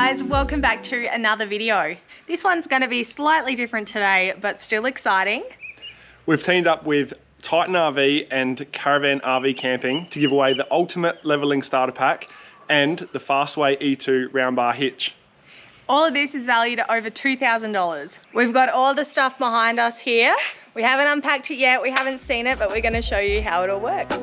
guys, welcome back to another video. This one's going to be slightly different today, but still exciting. We've teamed up with Titan RV and Caravan RV Camping to give away the ultimate leveling starter pack and the Fastway E2 Roundbar Hitch. All of this is valued at over $2,000. We've got all the stuff behind us here. We haven't unpacked it yet, we haven't seen it, but we're going to show you how it all works.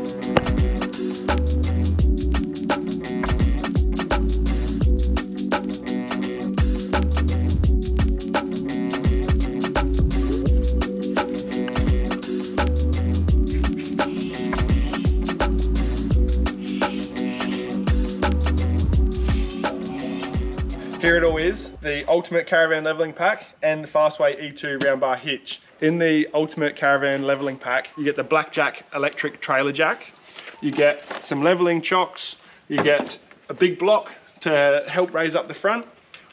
Here it all is, the ultimate caravan leveling pack and the Fastway E2 Roundbar Hitch. In the ultimate caravan leveling pack, you get the Black Jack electric trailer jack, you get some leveling chocks, you get a big block to help raise up the front,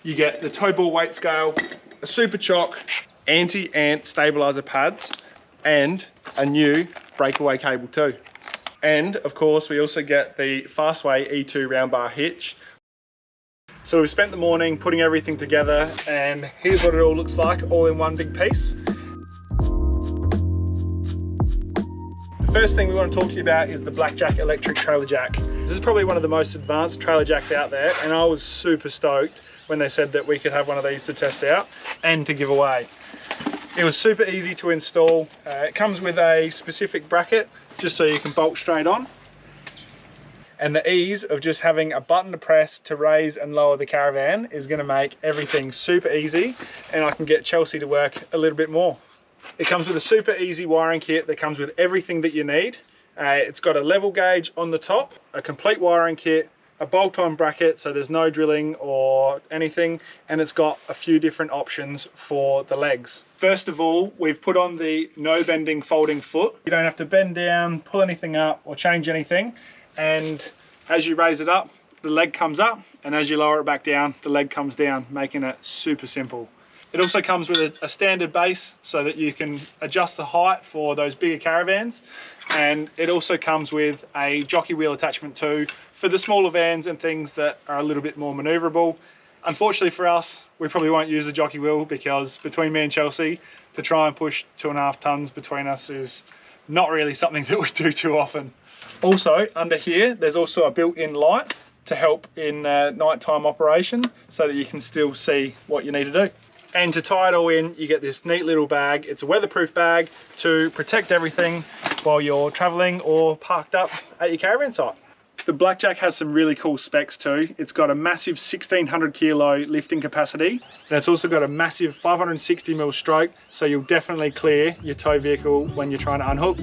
you get the tow ball weight scale, a super chock, anti-ant stabilizer pads, and a new breakaway cable too. And of course, we also get the Fastway E2 Roundbar Hitch. So we've spent the morning putting everything together, and here's what it all looks like, all in one big piece. The first thing we want to talk to you about is the Black Jack electric trailer jack. This is probably one of the most advanced trailer jacks out there, and I was super stoked when they said that we could have one of these to test out and to give away. It was super easy to install. It comes with a specific bracket just so you can bolt straight on. And the ease of just having a button to press to raise and lower the caravan is going to make everything super easy, and I can get Chelsea to work a little bit more. It comes with a super easy wiring kit that comes with everything that you need. It's got a level gauge on the top, a complete wiring kit, a bolt-on bracket so there's no drilling or anything, and it's got a few different options for the legs. First of all, we've put on the no bending folding foot. You don't have to bend down, pull anything up or change anything. And as you raise it up, the leg comes up, and as you lower it back down, the leg comes down, making it super simple. It also comes with a standard base so that you can adjust the height for those bigger caravans, and it also comes with a jockey wheel attachment too for the smaller vans and things that are a little bit more maneuverable. Unfortunately for us, we probably won't use the jockey wheel because between me and Chelsea, to try and push 2.5 tons between us is not really something that we do too often. Also, under here, there's also a built-in light to help in nighttime operation so that you can still see what you need to do. And to tie it all in, you get this neat little bag. It's a weatherproof bag to protect everything while you're traveling or parked up at your caravan site. The Blackjack has some really cool specs too. It's got a massive 1600 kilo lifting capacity, and it's also got a massive 560mm stroke, so you'll definitely clear your tow vehicle when you're trying to unhook.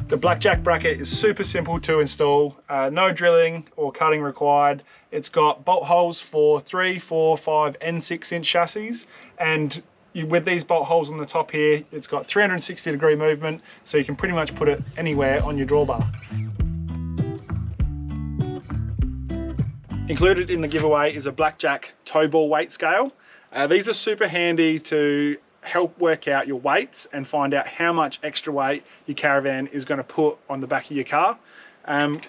The Blackjack bracket is super simple to install, no drilling or cutting required. It's got bolt holes for 3, 4, 5 and 6 inch chassis, and with these bolt holes on the top here, it's got 360-degree movement, so you can pretty much put it anywhere on your drawbar. Included in the giveaway is a Blackjack tow ball weight scale. These are super handy to help work out your weights and find out how much extra weight your caravan is going to put on the back of your car.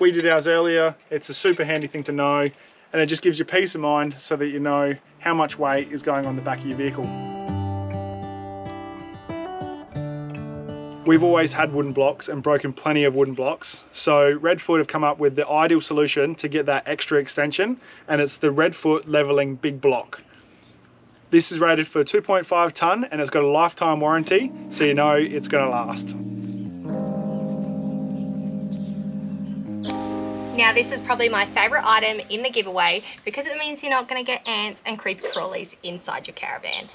We did ours earlier. It's a super handy thing to know, and it just gives you peace of mind so that you know how much weight is going on the back of your vehicle. We've always had wooden blocks and broken plenty of wooden blocks, so Redfoot have come up with the ideal solution to get that extra extension, and it's the Redfoot leveling big block. This is rated for 2.5 ton and it's got a lifetime warranty, so you know it's going to last. Now this is probably my favourite item in the giveaway because it means you're not going to get ants and creepy crawlies inside your caravan.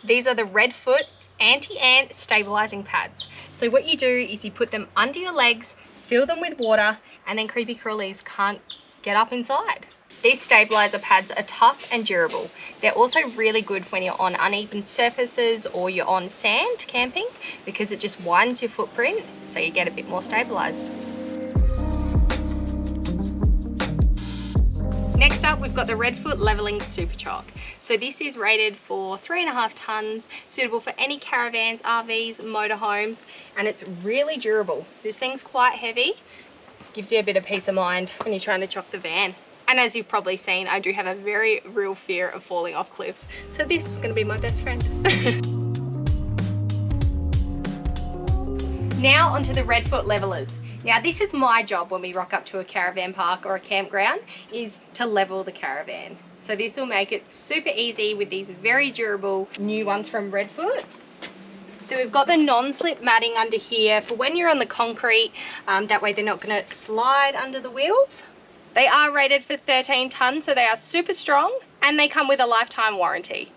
These are the Redfoot anti-ant stabilising pads. So what you do is you put them under your legs, fill them with water, and then creepy crawlies can't get up inside. These stabilizer pads are tough and durable. They're also really good when you're on uneven surfaces or you're on sand camping because it just widens your footprint so you get a bit more stabilized. Next up, we've got the Redfoot Leveling Super Chock. So this is rated for 3.5 tons, suitable for any caravans, RVs, motorhomes, and it's really durable. This thing's quite heavy, Gives you a bit of peace of mind when you're trying to chock the van. And as you've probably seen, I do have a very real fear of falling off cliffs. So this is gonna be my best friend. Now onto the Redfoot levelers. Now this is my job when we rock up to a caravan park or a campground, is to level the caravan. So this will make it super easy with these very durable new ones from Redfoot. So we've got the non-slip matting under here for when you're on the concrete, that way they're not gonna slide under the wheels. They are rated for 13 tons, so they are super strong, and they come with a lifetime warranty.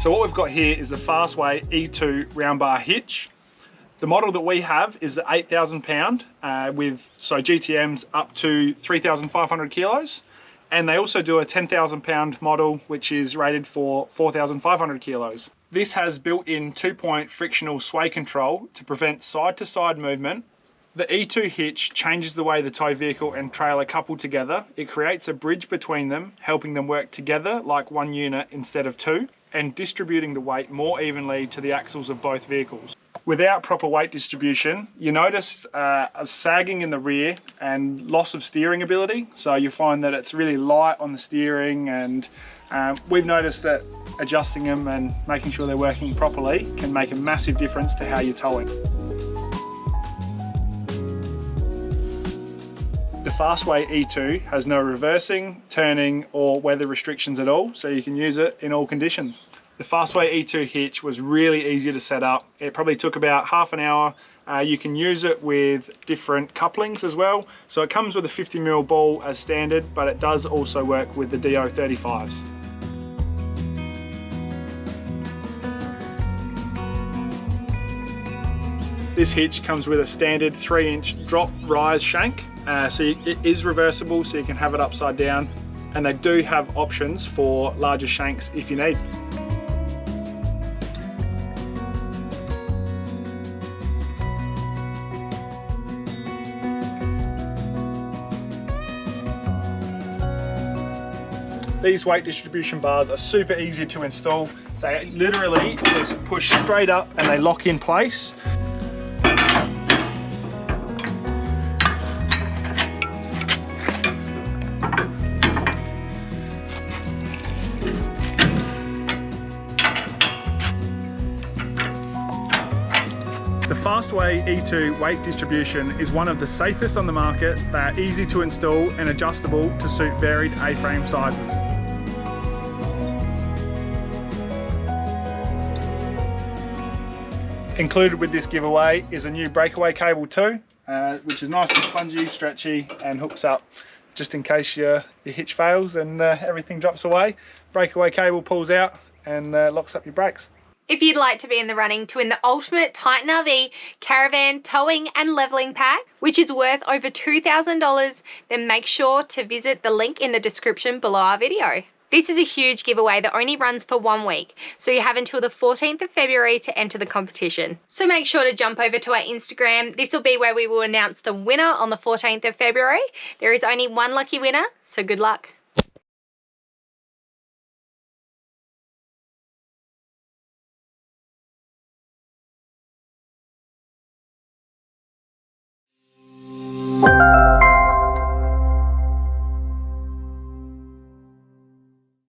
So what we've got here is the Fastway E2 Roundbar Hitch. The model that we have is the 8,000 pound with GTMs up to 3,500 kilos. And they also do a 10,000 pound model, which is rated for 4,500 kilos. This has built-in 2-point frictional sway control to prevent side-to-side movement. The E2 hitch changes the way the tow vehicle and trailer couple together. It creates a bridge between them, helping them work together like one unit instead of two, and distributing the weight more evenly to the axles of both vehicles. Without proper weight distribution, you notice a sagging in the rear and loss of steering ability. So you find that it's really light on the steering, and we've noticed that adjusting them and making sure they're working properly can make a massive difference to how you're towing. The Fastway E2 has no reversing, turning or weather restrictions at all, so you can use it in all conditions. The Fastway E2 hitch was really easy to set up. It probably took about half an hour. You can use it with different couplings as well. So it comes with a 50mm ball as standard, but it does also work with the DO35s. This hitch comes with a standard 3-inch drop rise shank. So it is reversible, so you can have it upside down, and they do have options for larger shanks if you need. These weight distribution bars are super easy to install. They literally just push straight up and they lock in place. The Fastway E2 weight distribution is one of the safest on the market. They are easy to install and adjustable to suit varied A-frame sizes. Included with this giveaway is a new breakaway cable too, which is nice and spongy, stretchy, and hooks up just in case your hitch fails and everything drops away. Breakaway cable pulls out and locks up your brakes. If you'd like to be in the running to win the ultimate Titan RV caravan towing and leveling pack, which is worth over $2,000, then make sure to visit the link in the description below our video. This is a huge giveaway that only runs for 1 week, so you have until the 14th of February to enter the competition. So make sure to jump over to our Instagram. This will be where we will announce the winner on the 14th of February. There is only one lucky winner, so good luck.